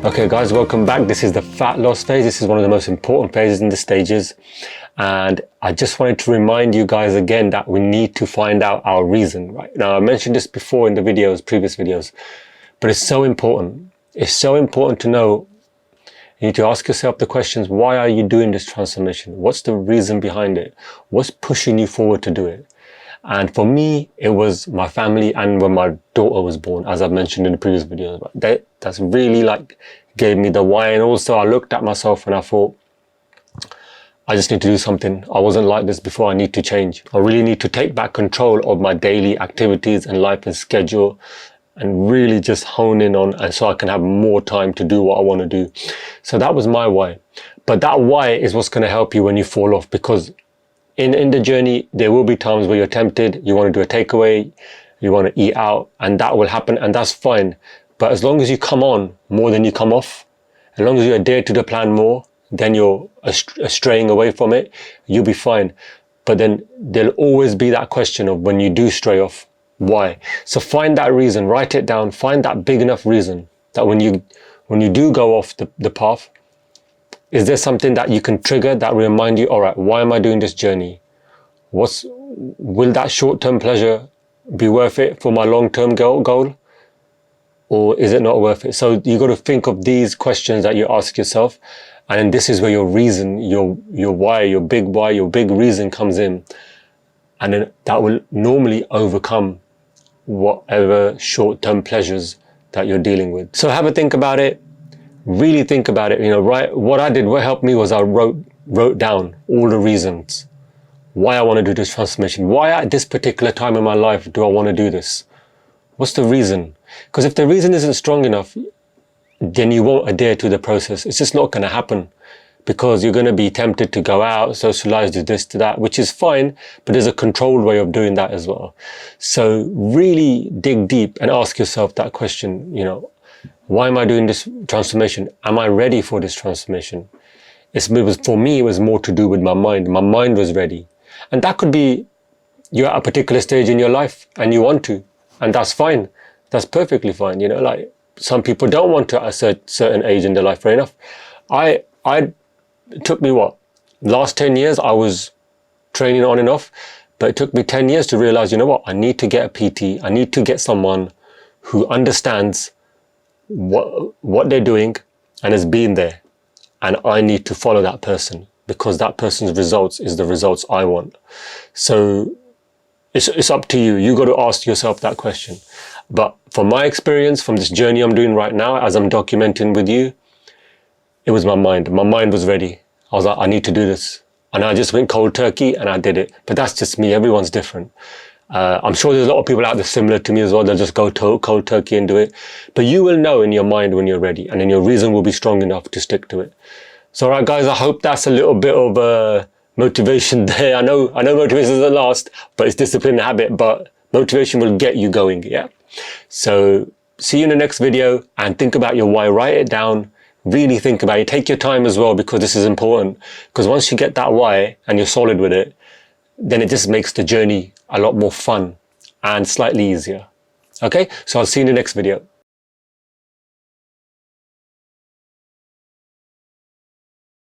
Okay guys, welcome back. This is the fat loss phase. This is one of the most important phases in the stages. And I just wanted to remind you guys again that we need to find out our reason, right? Now, I mentioned this before in the previous videos, but it's so important. It's so important to know. You need to ask yourself the questions, why are you doing this transformation? What's the reason behind it? What's pushing you forward to do it? And for me, it was my family and when my daughter was born, as I've mentioned in the previous videos. That's really gave me the why. And also I looked at myself and I thought, I just need to do something. I wasn't like this before. I need to change. I really need to take back control of my daily activities and life and schedule and really just hone in on, and so I can have more time to do what I want to do. So that was my why. But that why is what's going to help you when you fall off, because in the journey, there will be times where you're tempted, you want to do a takeaway, you want to eat out, and that will happen, and that's fine. But as long as you come on more than you come off, as long as you adhere to the plan more than you're straying away from it, you'll be fine. But then there'll always be that question of when you do stray off, why? So find that reason, write it down, find that big enough reason that when you do go off the path, is there something that you can trigger that will remind you, all right, why am I doing this journey? Will that short-term pleasure be worth it for my long-term goal? Or is it not worth it? So you got to think of these questions that you ask yourself. And then this is where your reason, your why, your big reason comes in. And then that will normally overcome whatever short-term pleasures that you're dealing with. So have a think about it. Really think about it. What I did, what helped me was I wrote down all the reasons why I want to do this transformation. Why at this particular time in my life do I want to do this? What's the reason? Because if the reason isn't strong enough, then you won't adhere to the process. It's just not going to happen, because you're going to be tempted to go out, socialize, do this, do that, which is fine, but there's a controlled way of doing that as well. So really dig deep and ask yourself that question, why am I doing this transformation? Am I ready for this transformation? For me, it was more to do with my mind. My mind was ready. And that could be you're at a particular stage in your life and you want to, and that's fine. That's perfectly fine. Some people don't want to at a certain age in their life, fair enough. It took me last 10 years, I was training on and off, but it took me 10 years to realize, I need to get a PT. I need to get someone who understands what they're doing and has been there. And I need to follow that person, because that person's results is the results I want. So it's up to you. You got to ask yourself that question. But from my experience, from this journey I'm doing right now, as I'm documenting with you, it was my mind. My mind was ready. I was like, I need to do this. And I just went cold turkey and I did it. But that's just me. Everyone's different. I'm sure there's a lot of people out there similar to me as well. They'll just go cold turkey and do it. But you will know in your mind when you're ready, and then your reason will be strong enough to stick to it. So, all right, guys, I hope that's a little bit of motivation there. I know motivation doesn't last, but it's discipline and habit. But motivation will get you going, yeah? So see you in the next video, and think about your why. Write it down. Really think about it. Take your time as well, because this is important. Because once you get that why and you're solid with it, then it just makes the journey a lot more fun and slightly easier. Okay, so I'll see you in the next video.